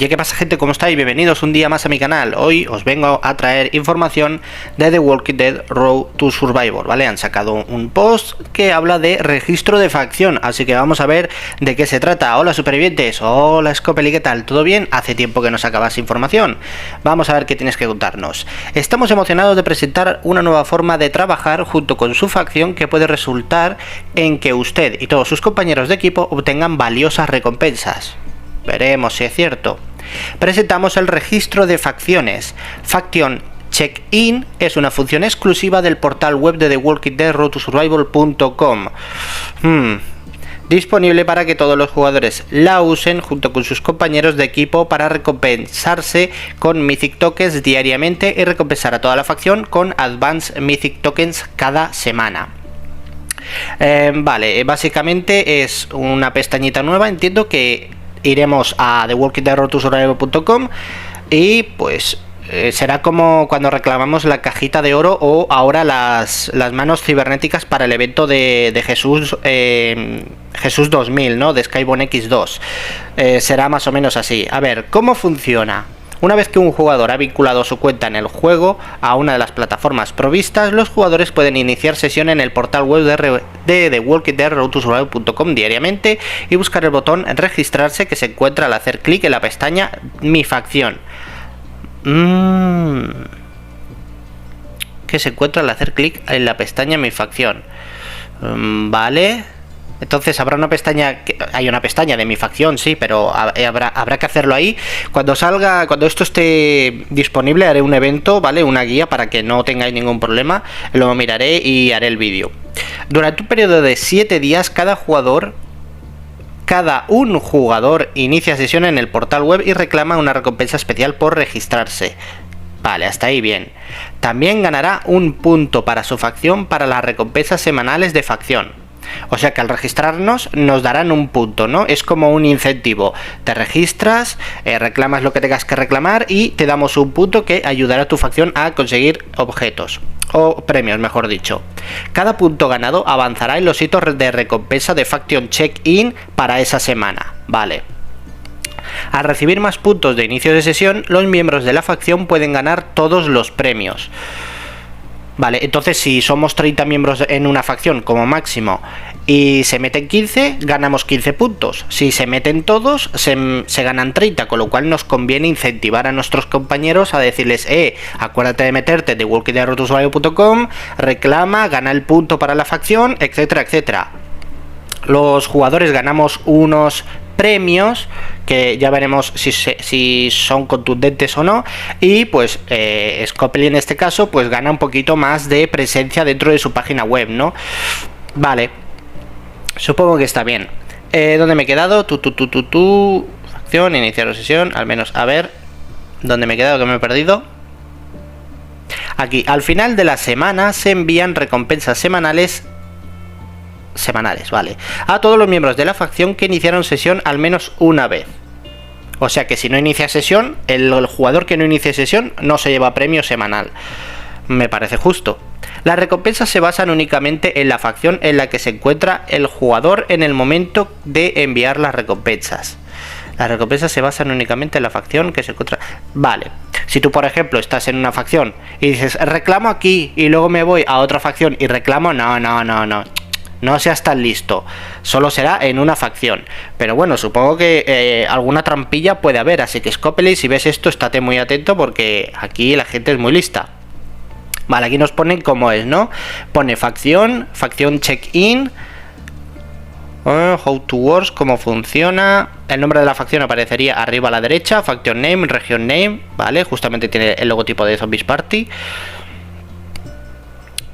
Ya que pasa, gente, ¿cómo estáis? Bienvenidos un día más a mi canal. Hoy os vengo a traer información de The Walking Dead Road to Survival, ¿vale? Han sacado un post que habla de registro de facción, así que vamos a ver de qué se trata. Hola supervivientes, hola Scopely, ¿qué tal? ¿Todo bien? Hace tiempo que nos sacabas información. Vamos a ver qué tienes que contarnos. Estamos emocionados de presentar una nueva forma de trabajar junto con su facción que puede resultar en que usted y todos sus compañeros de equipo obtengan valiosas recompensas. Veremos si es cierto. Presentamos el registro de facciones. Faction Check-in es una función exclusiva del portal web de The Walking Dead Road to Survival.com. Disponible para que todos los jugadores la usen junto con sus compañeros de equipo para recompensarse con Mythic Tokens diariamente y recompensar a toda la facción con Advanced Mythic Tokens cada semana. Vale, básicamente es una pestañita nueva. Entiendo que iremos a TheWalkingDeadRoadToSurvival.com y pues será como cuando reclamamos la cajita de oro o ahora las manos cibernéticas para el evento de Jesús Jesús 2000, ¿no? De Skybound X2. Será más o menos así. A ver, ¿cómo funciona? Una vez que un jugador ha vinculado su cuenta en el juego a una de las plataformas provistas, los jugadores pueden iniciar sesión en el portal web de TheWalkingDeadRoadToSurvival.com diariamente y buscar el botón registrarse que se encuentra al hacer clic en la pestaña Mi facción. Que se encuentra al hacer clic en la pestaña Mi facción. Vale. Entonces habrá una pestaña, hay una pestaña de Mi facción, sí, pero habrá que hacerlo ahí. Cuando salga, cuando esto esté disponible, haré un evento, ¿vale? Una guía para que no tengáis ningún problema. Lo miraré y haré el vídeo. Durante un periodo de 7 días, cada un jugador inicia sesión en el portal web y reclama una recompensa especial por registrarse. Vale, hasta ahí bien. También ganará un punto para su facción para las recompensas semanales de facción. O sea que al registrarnos nos darán un punto, ¿no? Es como un incentivo. Te registras, reclamas lo que tengas que reclamar y te damos un punto que ayudará a tu facción a conseguir objetos. O premios, mejor dicho. Cada punto ganado avanzará en los hitos de recompensa de Faction Check-in para esa semana. Vale. Al recibir más puntos de inicio de sesión, los miembros de la facción pueden ganar todos los premios. Vale, entonces si somos 30 miembros en una facción como máximo y se meten 15, ganamos 15 puntos. Si se meten todos, se ganan 30, con lo cual nos conviene incentivar a nuestros compañeros a decirles, acuérdate de meterte en TheWalkingDeadRoadToSurvival.com, reclama, gana el punto para la facción, etcétera, etcétera. Los jugadores ganamos unos premios que ya veremos si son contundentes o no, y pues Scopely en este caso pues gana un poquito más de presencia dentro de su página web, ¿no? Vale, supongo que está bien. ¿Dónde me he quedado? Facción, iniciar sesión, al menos, a ver dónde me he quedado, que me he perdido. Aquí, al final de la semana se envían recompensas semanales, vale, a todos los miembros de la facción que iniciaron sesión al menos una vez. O sea que si no inicia sesión, el jugador que no inicie sesión no se lleva premio semanal. Me parece justo. Las recompensas se basan únicamente en la facción en la que se encuentra el jugador en el momento de enviar las recompensas. Las recompensas se basan únicamente en la facción que se encuentra... Vale. Si tú, por ejemplo, estás en una facción y dices, reclamo aquí, y luego me voy a otra facción y reclamo, no seas tan listo, solo será en una facción. Pero bueno, supongo que alguna trampilla puede haber, así que Scopely, si ves esto, estate muy atento porque aquí la gente es muy lista. Vale, aquí nos ponen cómo es, ¿no? Pone facción check-in, how to work, cómo funciona. El nombre de la facción aparecería arriba a la derecha, faction name, region name, ¿vale? Justamente tiene el logotipo de Zombies Party.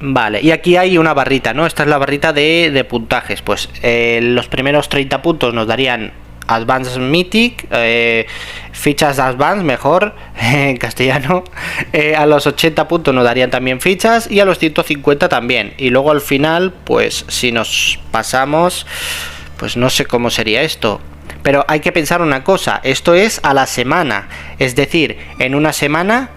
Vale, y aquí hay una barrita, ¿no? Esta es la barrita de puntajes. Pues los primeros 30 puntos nos darían Advanced Mythic, fichas Advanced, mejor en castellano. A los 80 puntos nos darían también fichas y a los 150 también. Y luego al final, pues si nos pasamos, pues no sé cómo sería esto. Pero hay que pensar una cosa, esto es a la semana. Es decir, en una semana...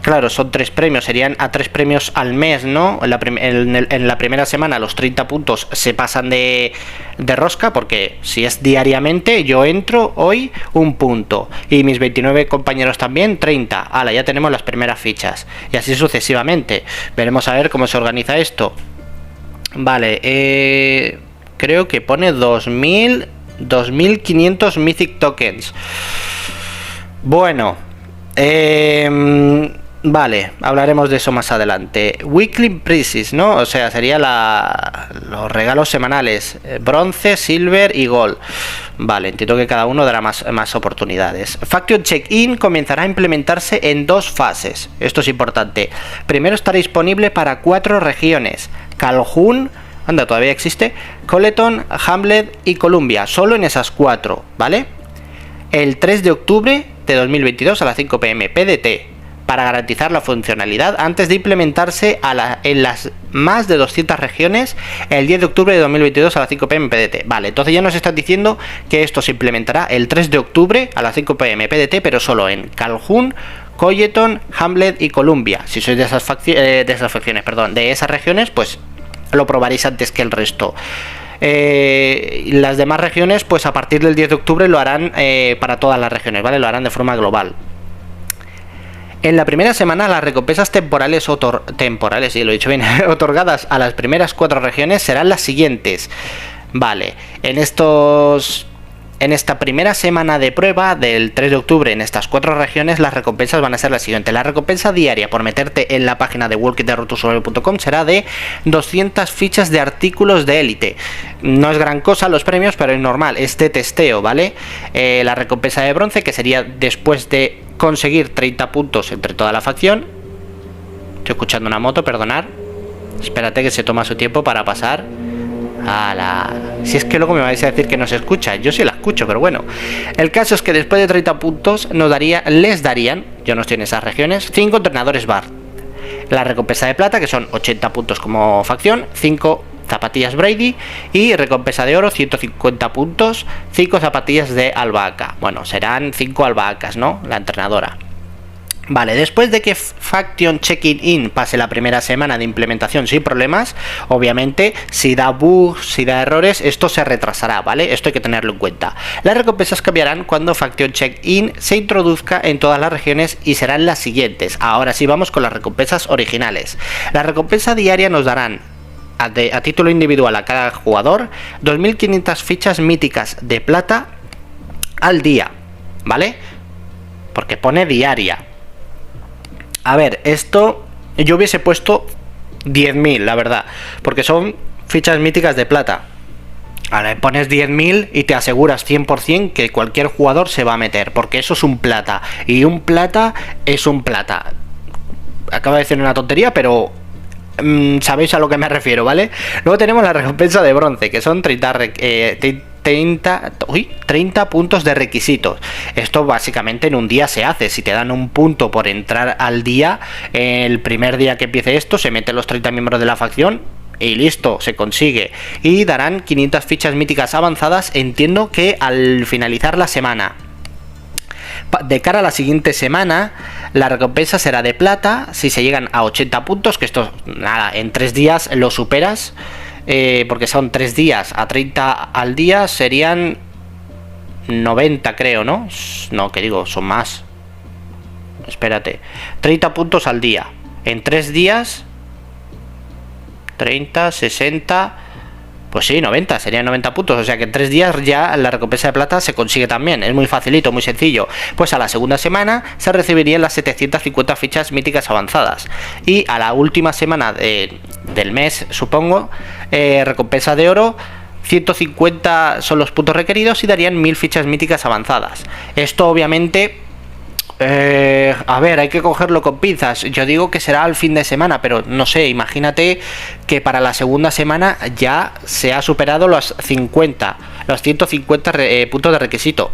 Claro, son 3 premios, serían a 3 premios al mes, ¿no? En la primera semana los 30 puntos se pasan de rosca, porque si es diariamente, yo entro hoy 1 punto y mis 29 compañeros también 30. Hala, ya tenemos las primeras fichas y así sucesivamente. Veremos a ver cómo se organiza esto. Vale, creo que pone 2500 Mythic Tokens. Bueno, vale, hablaremos de eso más adelante. Weekly Prizes, ¿no? O sea, sería los regalos semanales. Bronce, Silver y Gold. Vale, entiendo que cada uno dará más oportunidades. Faction Check-in comenzará a implementarse en 2 fases. Esto es importante. Primero estará disponible para 4 regiones. Calhoun, anda, todavía existe. Colleton, Hamlet y Columbia. Solo en esas 4, ¿vale? El 3 de octubre de 2022 a las 5 p.m. PDT. Para garantizar la funcionalidad antes de implementarse en las más de 200 regiones el 10 de octubre de 2022 a las 5 p.m. PDT. Vale, entonces ya nos están diciendo que esto se implementará el 3 de octubre a las 5 p.m. PDT, pero solo en Calhoun, Colleton, Hamlet y Columbia. Si sois de esas de esas regiones, pues lo probaréis antes que el resto. Las demás regiones, pues a partir del 10 de octubre lo harán para todas las regiones, ¿vale? Lo harán de forma global. En la primera semana, las recompensas temporales, sí, lo he dicho bien, otorgadas a las primeras 4 regiones serán las siguientes. Vale, en esta primera semana de prueba del 3 de octubre en estas 4 regiones, las recompensas van a ser las siguientes. La recompensa diaria por meterte en la página de worldkitderrotosurvival.com será de 200 fichas de artículos de élite. No es gran cosa los premios, pero es normal, es de testeo, ¿vale? La recompensa de bronce, que sería después de conseguir 30 puntos entre toda la facción. Estoy escuchando una moto, perdonad. Espérate que se toma su tiempo para pasar. Si es que luego me vais a decir que no se escucha. Yo sí la escucho, pero bueno. El caso es que después de 30 puntos les darían, yo no estoy en esas regiones, 5 entrenadores bar. La recompensa de plata, que son 80 puntos como facción, 5 zapatillas Brady, y recompensa de oro 150 puntos, 5 zapatillas de albahaca. Bueno, serán 5 albahacas, ¿no? La entrenadora. Vale, después de que Faction Check-in pase la primera semana de implementación sin problemas, obviamente si da bugs, si da errores, esto se retrasará, ¿vale? Esto hay que tenerlo en cuenta. Las recompensas cambiarán cuando Faction Check-in se introduzca en todas las regiones y serán las siguientes. Ahora sí vamos con las recompensas originales. La recompensa diaria nos darán a título individual a cada jugador 2500 fichas míticas de plata al día, ¿vale? Porque pone diaria. A ver, esto yo hubiese puesto 10.000, la verdad, porque son fichas míticas de plata. Ahora pones 10.000 y te aseguras 100% que cualquier jugador se va a meter, porque eso es un plata, y un plata es un plata. Acabo de decir una tontería, pero sabéis a lo que me refiero, ¿vale? Luego tenemos la recompensa de bronce, que son 30 puntos de requisitos. Esto básicamente en un día se hace. Si te dan un punto por entrar al día, el primer día que empiece esto, se meten los 30 miembros de la facción y listo, se consigue. Y darán 500 fichas míticas avanzadas, entiendo que al finalizar la semana. De cara a la siguiente semana, la recompensa será de plata si se llegan a 80 puntos, que esto, nada, en 3 días lo superas, porque son 3 días a 30 al día, serían 90 creo, ¿no? No, que digo, son más. Espérate, 30 puntos al día. En 3 días, 30, 60... Pues sí, 90, serían 90 puntos, o sea que en 3 días ya la recompensa de plata se consigue también, es muy facilito, muy sencillo. Pues a la segunda semana se recibirían las 750 fichas míticas avanzadas, y a la última semana del mes, supongo, recompensa de oro, 150 son los puntos requeridos y darían 1000 fichas míticas avanzadas. Esto obviamente... a ver, hay que cogerlo con pinzas. Yo digo que será al fin de semana, pero no sé, imagínate que para la segunda semana ya se ha superado los 150 puntos de requisito.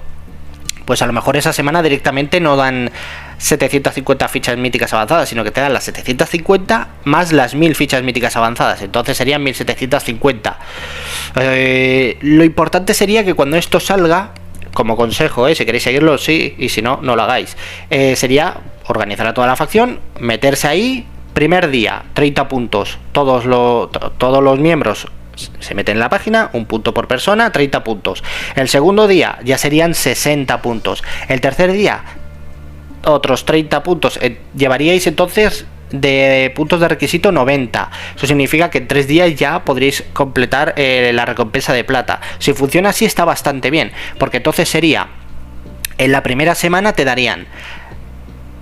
Pues a lo mejor esa semana directamente no dan 750 fichas míticas avanzadas, sino que te dan las 750 más las 1000 fichas míticas avanzadas. Entonces serían 1750. Lo importante sería que cuando esto salga, como consejo, si queréis seguirlo, sí, y si no, no lo hagáis, sería organizará toda la facción, meterse ahí, primer día, 30 puntos, todos los miembros se meten en la página, un punto por persona, 30 puntos. El segundo día ya serían 60 puntos. El tercer día, otros 30 puntos. Llevaríais entonces de puntos de requisito 90. Eso significa que en 3 días ya podréis completar la recompensa de plata. Si funciona así está bastante bien, porque entonces sería, en la primera semana te darían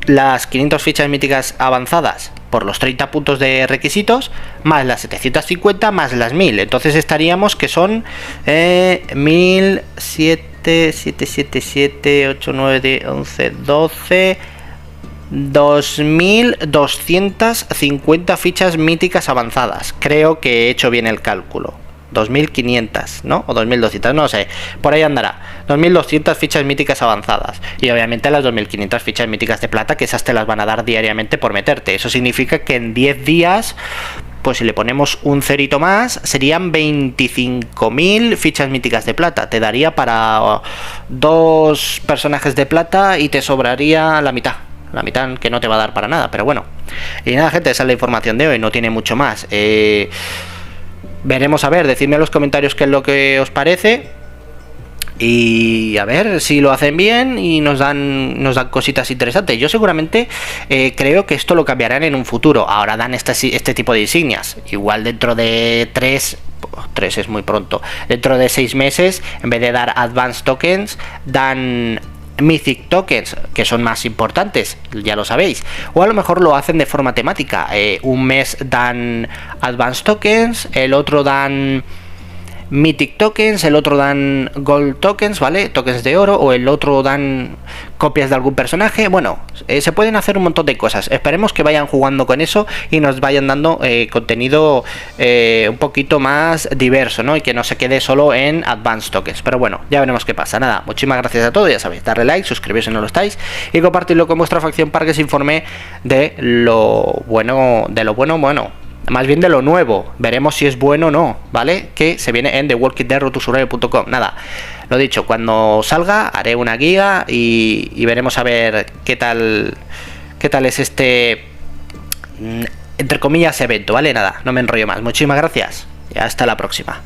las 500 fichas míticas avanzadas por los 30 puntos de requisitos, más las 750, más las 1000. Entonces estaríamos que son 1000, 7, 7, 7, 7, 8, 9, 10, 11, 12, 2250 fichas míticas avanzadas. Creo que he hecho bien el cálculo. 2500, ¿no? O 2200, no sé, por ahí andará. 2200 fichas míticas avanzadas. Y obviamente las 2500 fichas míticas de plata, que esas te las van a dar diariamente por meterte. Eso significa que en 10 días, pues si le ponemos un cerito más, serían 25.000 fichas míticas de plata. Te daría para 2 personajes de plata y te sobraría la mitad. La mitad que no te va a dar para nada, pero bueno. Y nada, gente, esa es la información de hoy, no tiene mucho más. Veremos, a ver, decidme en los comentarios qué es lo que os parece. Y a ver si lo hacen bien y nos dan cositas interesantes. Yo seguramente creo que esto lo cambiarán en un futuro. Ahora dan este tipo de insignias. Igual dentro de 3 es muy pronto. Dentro de 6 meses, en vez de dar Advanced Tokens, dan Mythic Tokens, que son más importantes, ya lo sabéis. O a lo mejor lo hacen de forma temática. Un mes dan Advanced Tokens, el otro dan Mythic Tokens, el otro dan Gold Tokens, ¿vale? Tokens de oro, o el otro dan copias de algún personaje. Bueno, se pueden hacer un montón de cosas. Esperemos que vayan jugando con eso y nos vayan dando contenido un poquito más diverso, ¿no? Y que no se quede solo en Advanced Tokens. Pero bueno, ya veremos qué pasa. Nada, muchísimas gracias a todos, ya sabéis, darle like, suscribiros si no lo estáis y compartirlo con vuestra facción para que se informe de lo bueno, más bien de lo nuevo. Veremos si es bueno o no, ¿vale? Que se viene en thewalkingdead.com. Nada, lo dicho, cuando salga haré una guía y veremos a ver qué tal es este, entre comillas, evento, ¿vale? Nada, no me enrollo más. Muchísimas gracias y hasta la próxima.